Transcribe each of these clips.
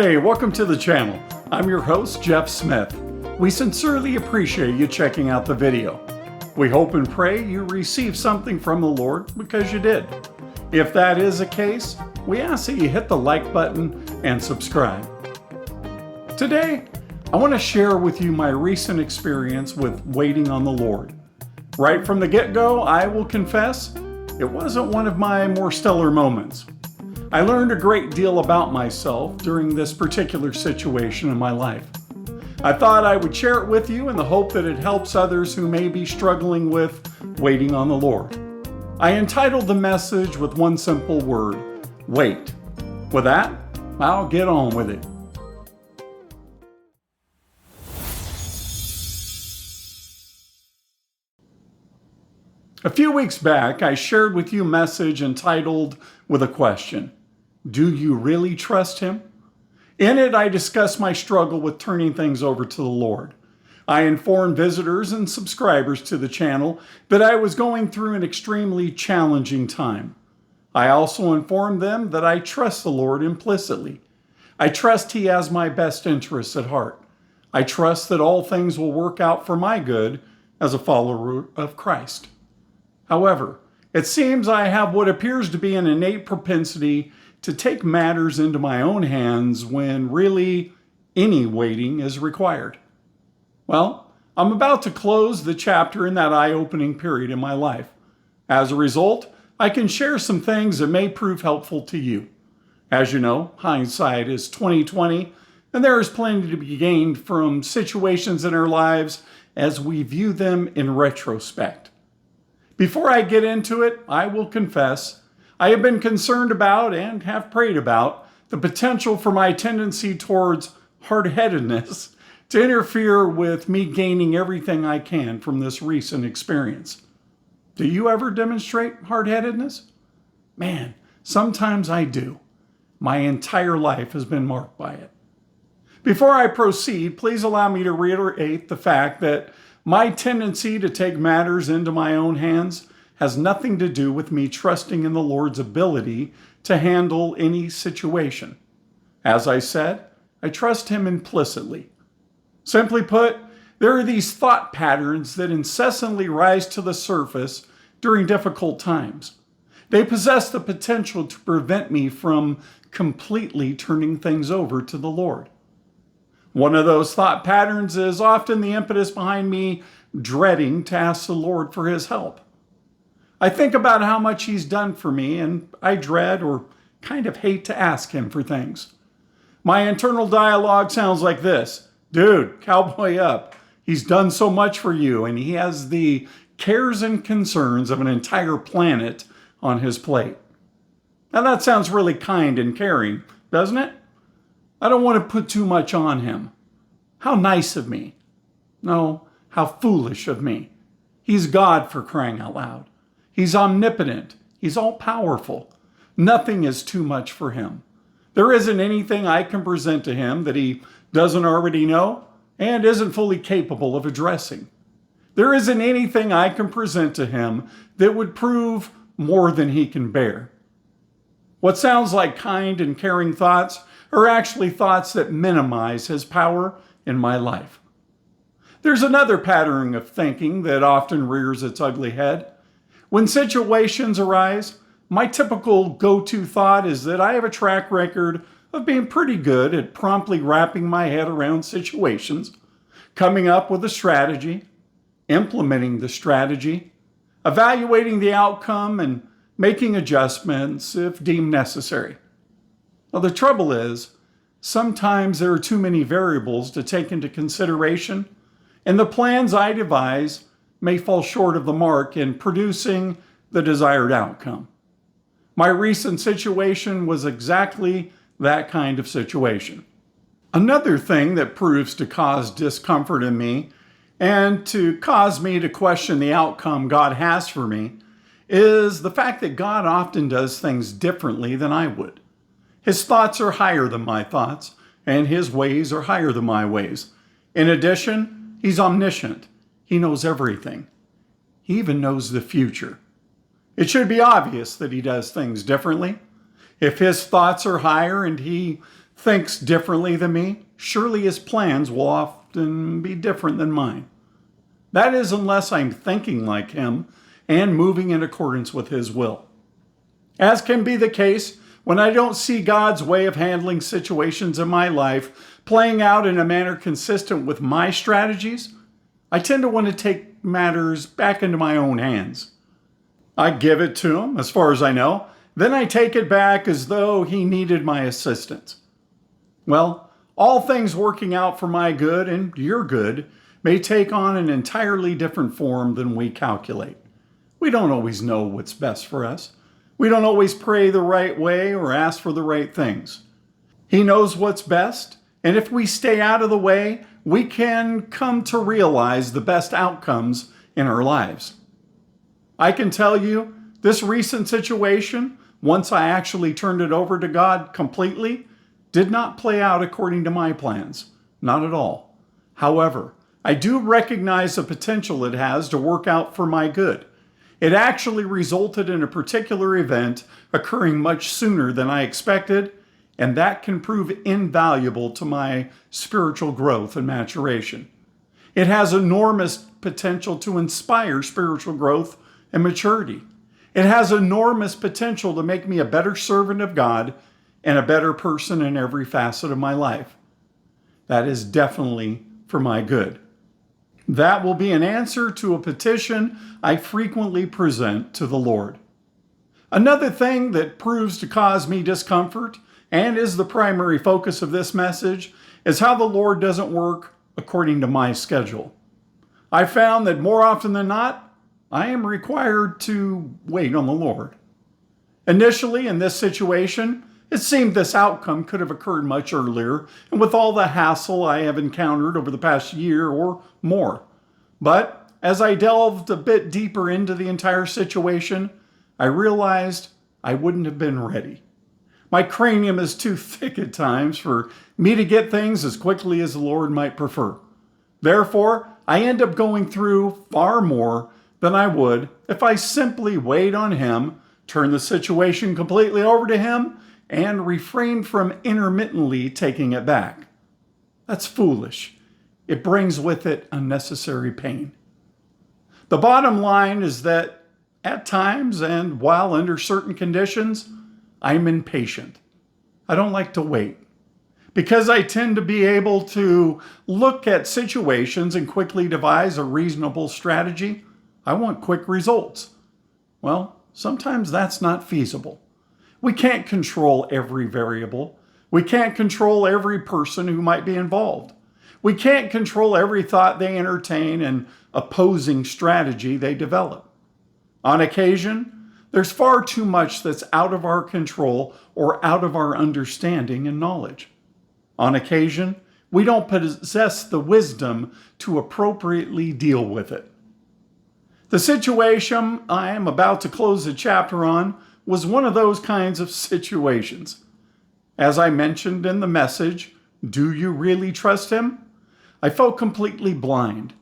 Hey, welcome to the channel. I'm your host, Jeff Smith. We sincerely appreciate you checking out the video. We hope and pray you receive something from the Lord because you did. If that is the case, we ask that you hit the like button and subscribe. Today, I want to share with you my recent experience with waiting on the Lord. Right from the get-go, I will confess, it wasn't one of my more stellar moments. I learned a great deal about myself during this particular situation in my life. I thought I would share it with you in the hope that it helps others who may be struggling with waiting on the Lord. I entitled the message with one simple word: wait. With that, I'll get on with it. A few weeks back, I shared with you a message entitled with a question: do you really trust Him? In it, I discussed my struggle with turning things over to the Lord. I informed visitors and subscribers to the channel that I was going through an extremely challenging time. I also informed them that I trust the Lord implicitly. I trust He has my best interests at heart. I trust that all things will work out for my good as a follower of Christ. However, it seems I have what appears to be an innate propensity to take matters into my own hands when really any waiting is required. Well, I'm about to close the chapter in that eye-opening period in my life. As a result, I can share some things that may prove helpful to you. As you know, hindsight is 20/20, and there is plenty to be gained from situations in our lives as we view them in retrospect. Before I get into it, I will confess I have been concerned about and have prayed about the potential for my tendency towards hard-headedness to interfere with me gaining everything I can from this recent experience. Do you ever demonstrate hard-headedness? Man, sometimes I do. My entire life has been marked by it. Before I proceed, please allow me to reiterate the fact that my tendency to take matters into my own hands has nothing to do with me trusting in the Lord's ability to handle any situation. As I said, I trust Him implicitly. Simply put, there are these thought patterns that incessantly rise to the surface during difficult times. They possess the potential to prevent me from completely turning things over to the Lord. One of those thought patterns is often the impetus behind me dreading to ask the Lord for His help. I think about how much He's done for me, and I dread or kind of hate to ask Him for things. My internal dialogue sounds like this: dude, cowboy up. He's done so much for you, and He has the cares and concerns of an entire planet on His plate. Now that sounds really kind and caring, doesn't it? I don't want to put too much on Him. How nice of me. No, how foolish of me. He's God, for crying out loud. He's omnipotent. He's all-powerful. Nothing is too much for Him. There isn't anything I can present to Him that He doesn't already know and isn't fully capable of addressing. There isn't anything I can present to Him that would prove more than He can bear. What sounds like kind and caring thoughts are actually thoughts that minimize His power in my life. There's another pattern of thinking that often rears its ugly head. When situations arise, my typical go-to thought is that I have a track record of being pretty good at promptly wrapping my head around situations, coming up with a strategy, implementing the strategy, evaluating the outcome, and making adjustments if deemed necessary. Well, the trouble is, sometimes there are too many variables to take into consideration, and the plans I devise may fall short of the mark in producing the desired outcome. My recent situation was exactly that kind of situation. Another thing that proves to cause discomfort in me and to cause me to question the outcome God has for me is the fact that God often does things differently than I would. His thoughts are higher than my thoughts, and His ways are higher than my ways. In addition, He's omniscient. He knows everything. He even knows the future. It should be obvious that He does things differently. If His thoughts are higher and He thinks differently than me, surely his plans will often be different than mine. That is, unless I'm thinking like him and moving in accordance with his will. As can be the case when I don't see God's way of handling situations in my life playing out in a manner consistent with my strategies, I tend to want to take matters back into my own hands. I give it to him, as far as I know, then I take it back as though he needed my assistance. Well, all things working out for my good and your good may take on an entirely different form than we calculate. We don't always know what's best for us. We don't always pray the right way or ask for the right things. He knows what's best, and if we stay out of the way, we can come to realize the best outcomes in our lives. I can tell you, this recent situation, once I actually turned it over to God completely, did not play out according to my plans. Not at all. However, I do recognize the potential it has to work out for my good. It actually resulted in a particular event occurring much sooner than I expected, and that can prove invaluable to my spiritual growth and maturation. It has enormous potential to inspire spiritual growth and maturity. It has enormous potential to make me a better servant of God and a better person in every facet of my life. That is definitely for my good. That will be an answer to a petition I frequently present to the Lord. Another thing that proves to cause me discomfort and is the primary focus of this message is how the Lord doesn't work according to my schedule. I found that more often than not, I am required to wait on the Lord. Initially, in this situation, it seemed this outcome could have occurred much earlier, and with all the hassle I have encountered over the past year or more. But as I delved a bit deeper into the entire situation, I realized I wouldn't have been ready. My cranium is too thick at times for me to get things as quickly as the Lord might prefer. Therefore, I end up going through far more than I would if I simply wait on Him, turn the situation completely over to Him, and refrain from intermittently taking it back. That's foolish. It brings with it unnecessary pain. The bottom line is that at times and while under certain conditions, I'm impatient. I don't like to wait. Because I tend to be able to look at situations and quickly devise a reasonable strategy, I want quick results. Well, sometimes that's not feasible. We can't control every variable. We can't control every person who might be involved. We can't control every thought they entertain and opposing strategy they develop. On occasion, there's far too much that's out of our control or out of our understanding and knowledge. On occasion, we don't possess the wisdom to appropriately deal with it. The situation I am about to close the chapter on was one of those kinds of situations. As I mentioned in the message, do you really trust Him? I felt completely blind.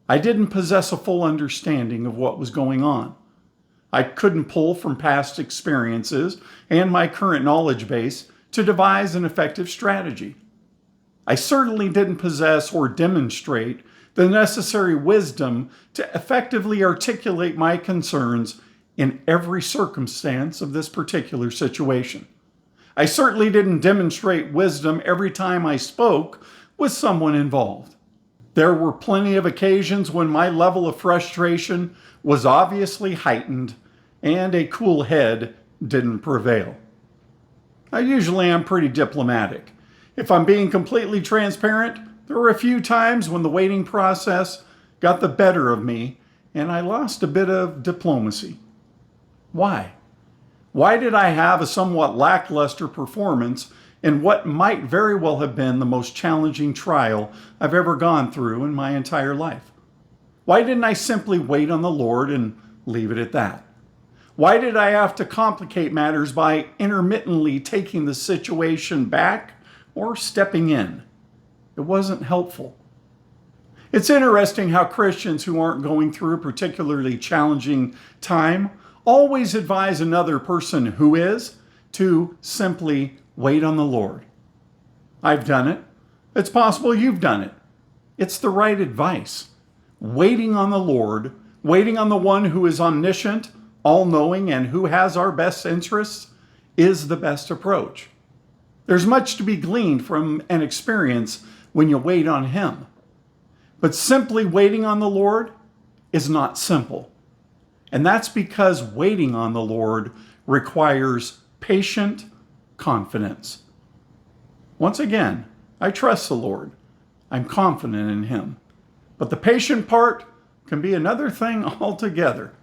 I didn't possess a full understanding of what was going on. I couldn't pull from past experiences and my current knowledge base to devise an effective strategy. I certainly didn't possess or demonstrate the necessary wisdom to effectively articulate my concerns in every circumstance of this particular situation. I certainly didn't demonstrate wisdom every time I spoke with someone involved. There were plenty of occasions when my level of frustration was obviously heightened and a cool head didn't prevail. I usually am pretty diplomatic. If I'm being completely transparent, there were a few times when the waiting process got the better of me and I lost a bit of diplomacy. Why? Why did I have a somewhat lackluster performance in what might very well have been the most challenging trial I've ever gone through in my entire life? Why didn't I simply wait on the Lord and leave it at that? Why did I have to complicate matters by intermittently taking the situation back or stepping in? It wasn't helpful. It's interesting how Christians who aren't going through a particularly challenging time always advise another person who is to simply wait on the Lord. I've done it. It's possible you've done it. It's the right advice. Waiting on the Lord, waiting on the one who is omniscient, all-knowing, and who has our best interests is the best approach. There's much to be gleaned from an experience when you wait on Him. But simply waiting on the Lord is not simple. And that's because waiting on the Lord requires patient confidence. Once again, I trust the Lord. I'm confident in Him. But the patient part can be another thing altogether.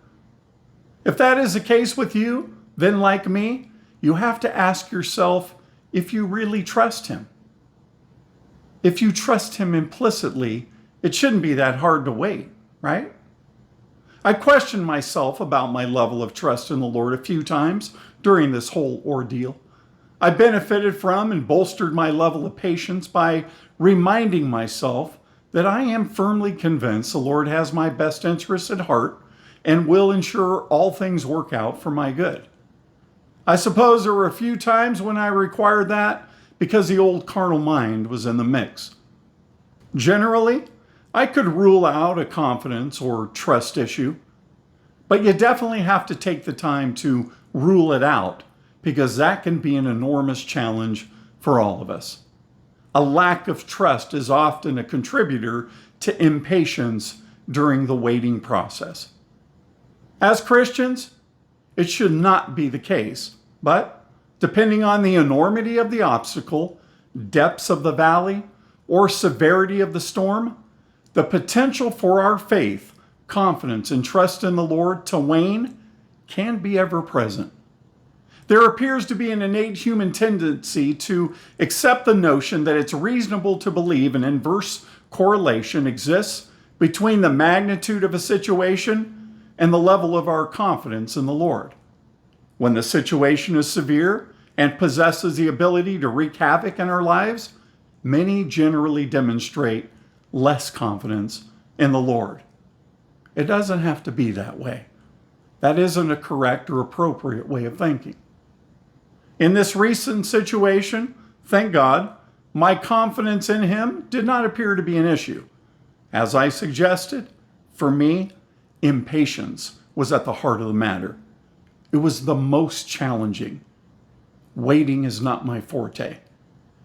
If that is the case with you, then like me, you have to ask yourself if you really trust Him. If you trust Him implicitly, it shouldn't be that hard to wait, right? I questioned myself about my level of trust in the Lord a few times during this whole ordeal. I benefited from and bolstered my level of patience by reminding myself that I am firmly convinced the Lord has my best interests at heart and will ensure all things work out for my good. I suppose there were a few times when I required that because the old carnal mind was in the mix. Generally, I could rule out a confidence or trust issue, but you definitely have to take the time to rule it out because that can be an enormous challenge for all of us. A lack of trust is often a contributor to impatience during the waiting process. As Christians, it should not be the case, but depending on the enormity of the obstacle, depths of the valley, or severity of the storm, the potential for our faith, confidence, and trust in the Lord to wane can be ever present. There appears to be an innate human tendency to accept the notion that it's reasonable to believe an inverse correlation exists between the magnitude of a situation and the level of our confidence in the Lord. When the situation is severe and possesses the ability to wreak havoc in our lives, many generally demonstrate less confidence in the Lord. It doesn't have to be that way. That isn't a correct or appropriate way of thinking. In this recent situation, thank God, my confidence in Him did not appear to be an issue. As I suggested, for me, impatience was at the heart of the matter. It was the most challenging. Waiting is not my forte.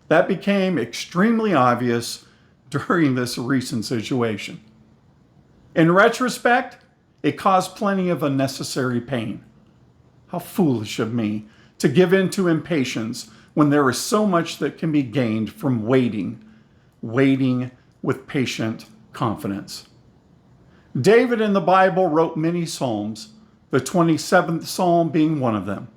That became extremely obvious during this recent situation. In retrospect, it caused plenty of unnecessary pain. How foolish of me to give in to impatience when there is so much that can be gained from waiting with patient confidence. David in the Bible wrote many psalms, the 27th Psalm being one of them.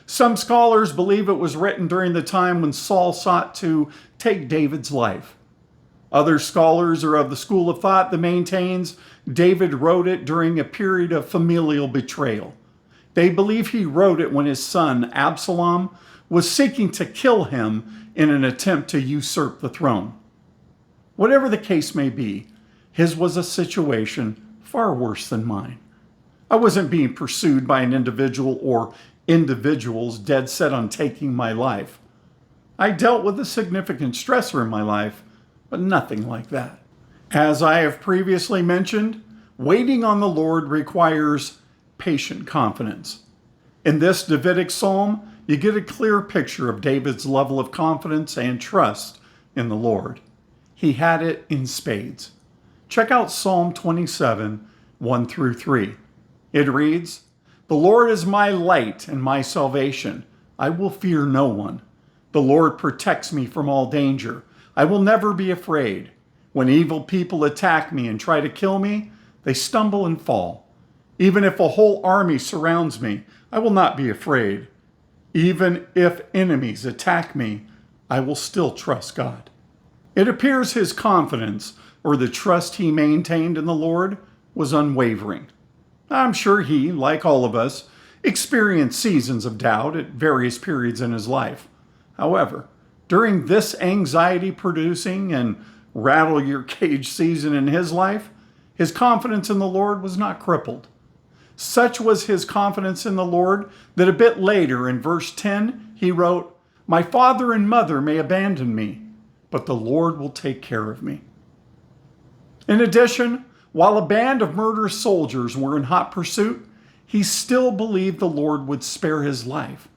Some scholars believe it was written during the time when Saul sought to take David's life. Other scholars are of the school of thought that maintains David wrote it during a period of familial betrayal. They believe he wrote it when his son, Absalom, was seeking to kill him in an attempt to usurp the throne. Whatever the case may be, his was a situation far worse than mine. I wasn't being pursued by an individual or individuals dead set on taking my life. I dealt with a significant stressor in my life, but nothing like that. As I have previously mentioned, waiting on the Lord requires patient confidence. In this Davidic psalm, you get a clear picture of David's level of confidence and trust in the Lord. He had it in spades. Check out Psalm 27, 1 through 3. It reads, "The Lord is my light and my salvation. I will fear no one. The Lord protects me from all danger. I will never be afraid. When evil people attack me and try to kill me, they stumble and fall. Even if a whole army surrounds me, I will not be afraid. Even if enemies attack me, I will still trust God." It appears his confidence, or the trust he maintained in the Lord, was unwavering. I'm sure he, like all of us, experienced seasons of doubt at various periods in his life. However, during this anxiety-producing and rattle-your-cage season in his life, his confidence in the Lord was not crippled. Such was his confidence in the Lord that a bit later in verse 10, he wrote, "My father and mother may abandon me, but the Lord will take care of me. In addition, while a band of murderous soldiers were in hot pursuit, he still believed the Lord would spare his life.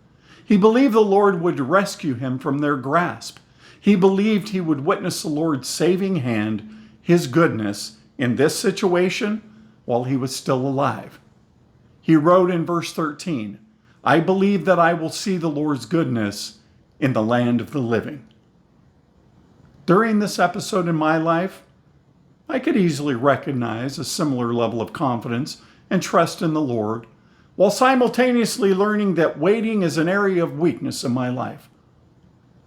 He believed the Lord would rescue him from their grasp. He believed he would witness the Lord's saving hand, his goodness, in this situation while he was still alive. He wrote in verse 13, "I believe that I will see the Lord's goodness in the land of the living." During this episode in my life, I could easily recognize a similar level of confidence and trust in the Lord, while simultaneously learning that waiting is an area of weakness in my life.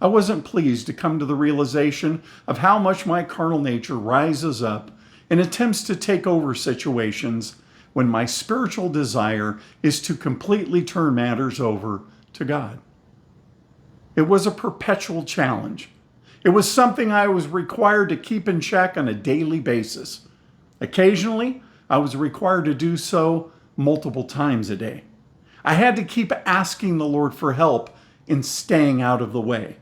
I wasn't pleased to come to the realization of how much my carnal nature rises up and attempts to take over situations when my spiritual desire is to completely turn matters over to God. It was a perpetual challenge. It was something I was required to keep in check on a daily basis. Occasionally, I was required to do so multiple times a day. I had to keep asking the Lord for help in staying out of the way.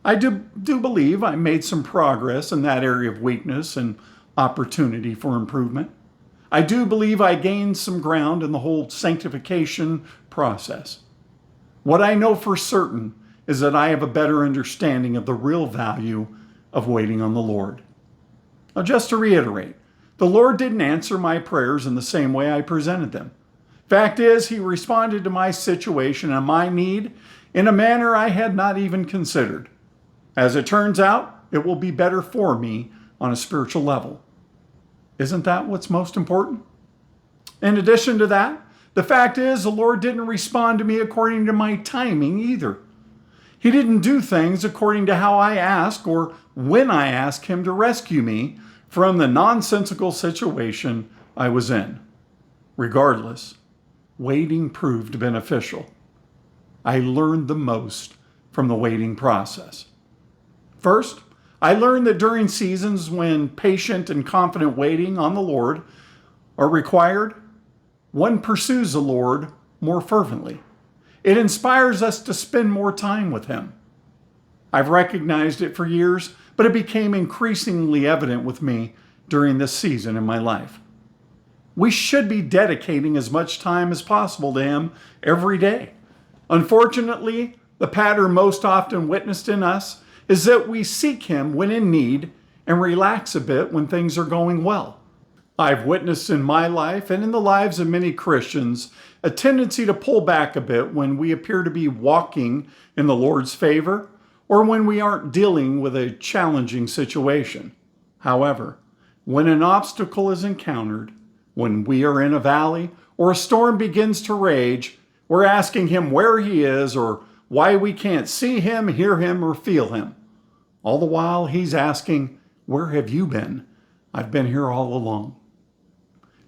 I do believe I made some progress in that area of weakness and opportunity for improvement. I do believe I gained some ground in the whole sanctification process. What I know for certain is that I have a better understanding of the real value of waiting on the Lord. Now, just to reiterate, the Lord didn't answer my prayers in the same way I presented them. Fact is, He responded to my situation and my need in a manner I had not even considered. As it turns out, it will be better for me on a spiritual level. Isn't that what's most important? In addition to that, the fact is the Lord didn't respond to me according to my timing either. He didn't do things according to how I ask or when I ask Him to rescue me from the nonsensical situation I was in. Regardless, waiting proved beneficial. I learned the most from the waiting process. First, I learned that during seasons when patient and confident waiting on the Lord are required, one pursues the Lord more fervently. It inspires us to spend more time with Him. I've recognized it for years, but it became increasingly evident with me during this season in my life. We should be dedicating as much time as possible to Him every day. Unfortunately, the pattern most often witnessed in us is that we seek Him when in need and relax a bit when things are going well. I've witnessed in my life and in the lives of many Christians a tendency to pull back a bit when we appear to be walking in the Lord's favor or when we aren't dealing with a challenging situation. However, when an obstacle is encountered, when we are in a valley or a storm begins to rage, we're asking Him where He is or why we can't see Him, hear Him, or feel Him. All the while He's asking, "Where have you been? I've been here all along."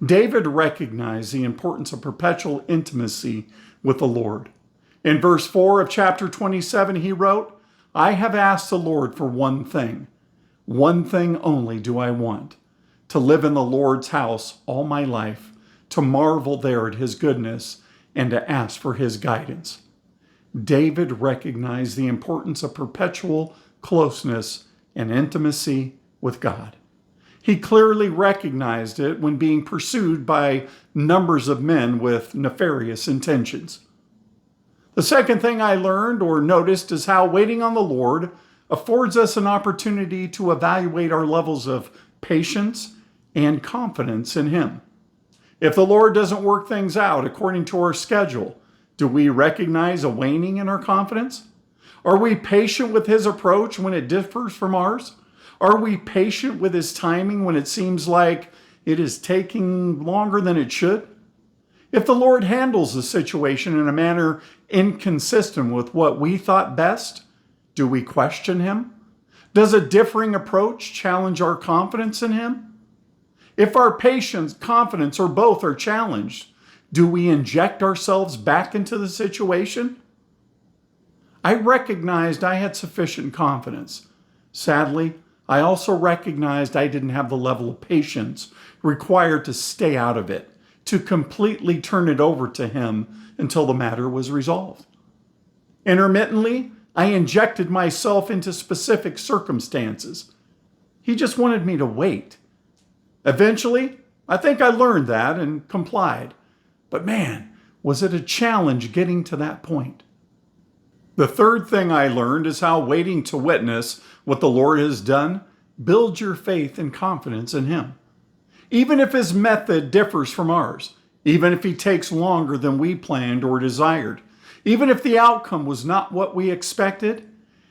David recognized the importance of perpetual intimacy with the Lord. In verse 4 of chapter 27, he wrote, "I have asked the Lord for one thing only do I want, to live in the Lord's house all my life, to marvel there at His goodness and to ask for His guidance." David recognized the importance of perpetual closeness and intimacy with God. He clearly recognized it when being pursued by numbers of men with nefarious intentions. The second thing I learned or noticed is how waiting on the Lord affords us an opportunity to evaluate our levels of patience and confidence in Him. If the Lord doesn't work things out according to our schedule, do we recognize a waning in our confidence? Are we patient with His approach when it differs from ours? Are we patient with His timing when it seems like it is taking longer than it should? If the Lord handles the situation in a manner inconsistent with what we thought best, do we question Him? Does a differing approach challenge our confidence in Him? If our patience, confidence, or both are challenged, do we inject ourselves back into the situation? I recognized I had sufficient confidence. Sadly, I also recognized I didn't have the level of patience required to stay out of it, to completely turn it over to Him until the matter was resolved. Intermittently, I injected myself into specific circumstances. He just wanted me to wait. Eventually, I think I learned that and complied. But man, was it a challenge getting to that point. The third thing I learned is how waiting to witness what the Lord has done builds your faith and confidence in Him. Even if His method differs from ours, even if He takes longer than we planned or desired, even if the outcome was not what we expected,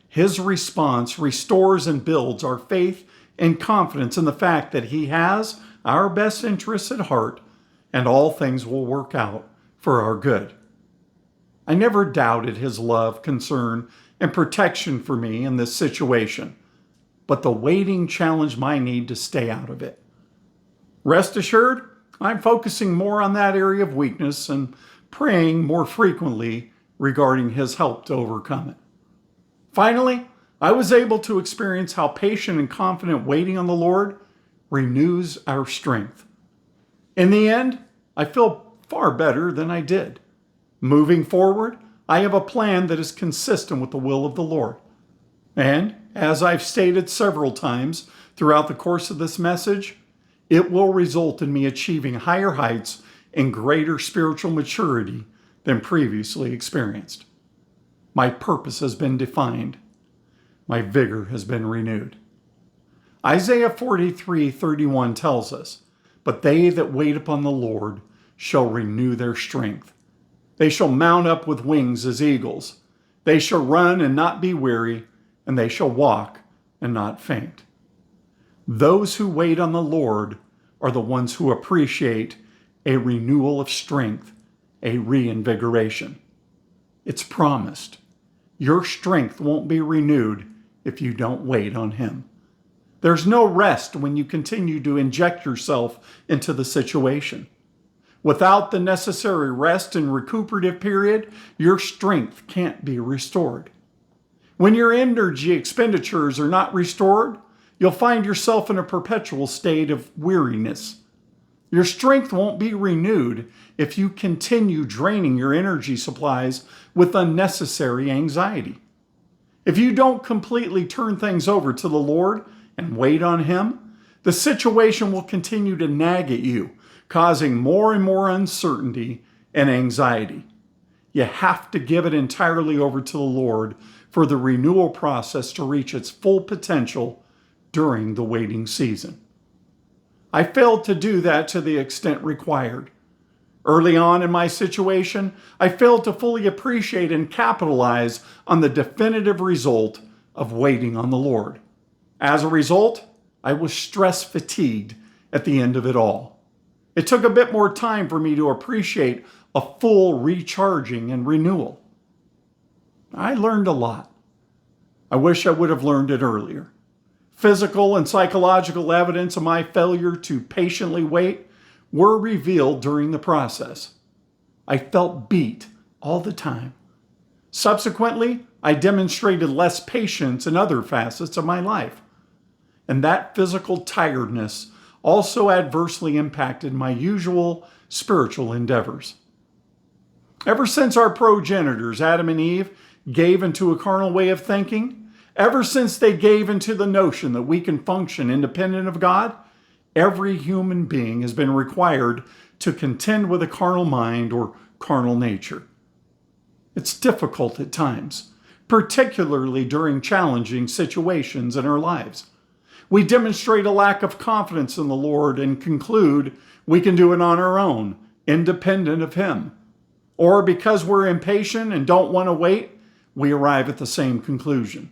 His response restores and builds our faith and confidence in the fact that He has our best interests at heart and all things will work out for our good. I never doubted His love, concern, and protection for me in this situation, but the waiting challenged my need to stay out of it. Rest assured, I'm focusing more on that area of weakness and praying more frequently regarding His help to overcome it. Finally, I was able to experience how patient and confident waiting on the Lord renews our strength. In the end, I feel far better than I did. Moving forward, I have a plan that is consistent with the will of the Lord. And, as I've stated several times throughout the course of this message, it will result in me achieving higher heights and greater spiritual maturity than previously experienced. My purpose has been defined. My vigor has been renewed. Isaiah 43:31 tells us, "But they that wait upon the Lord shall renew their strength. They shall mount up with wings as eagles. They shall run and not be weary, and they shall walk and not faint." Those who wait on the Lord are the ones who appreciate a renewal of strength, a reinvigoration. It's promised. Your strength won't be renewed if you don't wait on Him. There's no rest when you continue to inject yourself into the situation. Without the necessary rest and recuperative period, your strength can't be restored. When your energy expenditures are not restored, you'll find yourself in a perpetual state of weariness. Your strength won't be renewed if you continue draining your energy supplies with unnecessary anxiety. If you don't completely turn things over to the Lord and wait on Him, the situation will continue to nag at you, causing more and more uncertainty and anxiety. You have to give it entirely over to the Lord for the renewal process to reach its full potential during the waiting season. I failed to do that to the extent required. Early on in my situation, I failed to fully appreciate and capitalize on the definitive result of waiting on the Lord. As a result, I was stress fatigued at the end of it all. It took a bit more time for me to appreciate a full recharging and renewal. I learned a lot. I wish I would have learned it earlier. Physical and psychological evidence of my failure to patiently wait were revealed during the process. I felt beat all the time. Subsequently, I demonstrated less patience in other facets of my life. And that physical tiredness also adversely impacted my usual spiritual endeavors. Ever since our progenitors, Adam and Eve, gave into a carnal way of thinking, ever since they gave into the notion that we can function independent of God, every human being has been required to contend with a carnal mind or carnal nature. It's difficult at times, particularly during challenging situations in our lives. We demonstrate a lack of confidence in the Lord and conclude we can do it on our own, independent of Him. Or because we're impatient and don't want to wait, we arrive at the same conclusion.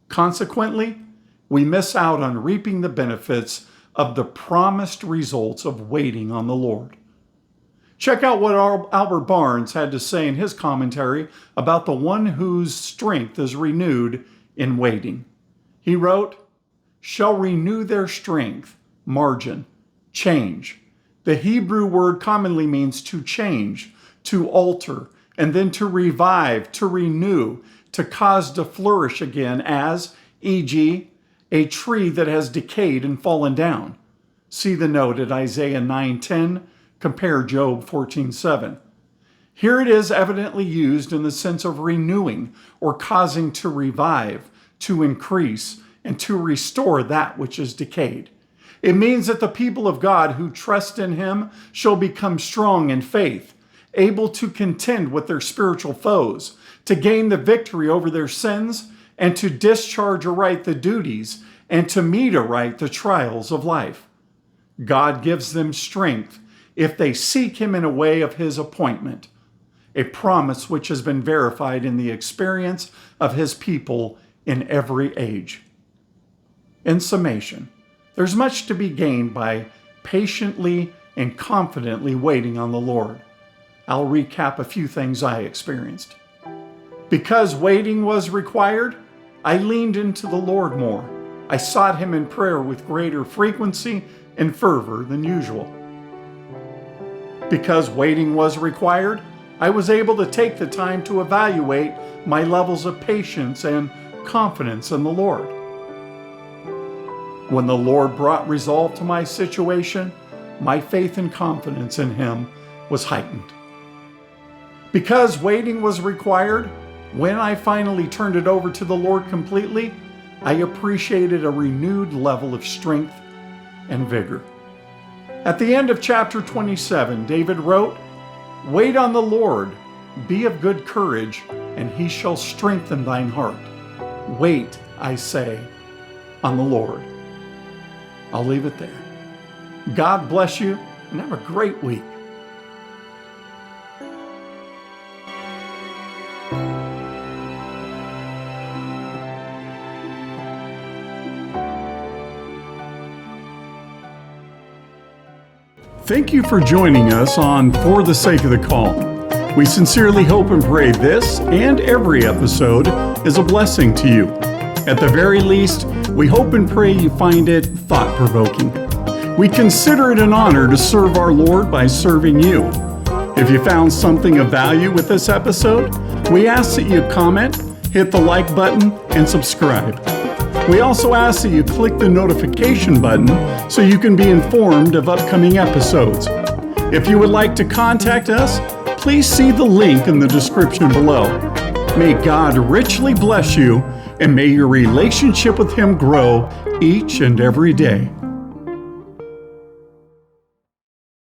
Consequently, we miss out on reaping the benefits of the promised results of waiting on the Lord. Check out what Albert Barnes had to say in his commentary about the one whose strength is renewed in waiting. He wrote, "Shall renew their strength," margin, change. The Hebrew word commonly means to change, to alter, and then to revive, to renew, to cause to flourish again as, e.g., a tree that has decayed and fallen down. See the note at Isaiah 9:10, compare Job 14:7. Here it is evidently used in the sense of renewing or causing to revive, to increase, and to restore that which is decayed. It means that the people of God who trust in Him shall become strong in faith, able to contend with their spiritual foes, to gain the victory over their sins, and to discharge aright the duties, and to meet aright the trials of life. God gives them strength if they seek Him in a way of His appointment, a promise which has been verified in the experience of His people in every age. In summation, there's much to be gained by patiently and confidently waiting on the Lord. I'll recap a few things I experienced. Because waiting was required, I leaned into the Lord more. I sought Him in prayer with greater frequency and fervor than usual. Because waiting was required, I was able to take the time to evaluate my levels of patience and confidence in the Lord. When the Lord brought resolve to my situation, my faith and confidence in Him was heightened. Because waiting was required, when I finally turned it over to the Lord completely, I appreciated a renewed level of strength and vigor. At the end of chapter 27, David wrote, "Wait on the Lord, be of good courage, and He shall strengthen thine heart. Wait, I say, on the Lord." I'll leave it there. God bless you, and have a great week. Thank you for joining us on For the Sake of the Call. We sincerely hope and pray this and every episode is a blessing to you. At the very least, we hope and pray you find it thought-provoking. We consider it an honor to serve our Lord by serving you. If you found something of value with this episode, we ask that you comment, hit the like button, and subscribe. We also ask that you click the notification button so you can be informed of upcoming episodes. If you would like to contact us, please see the link in the description below. May God richly bless you, and may your relationship with Him grow each and every day.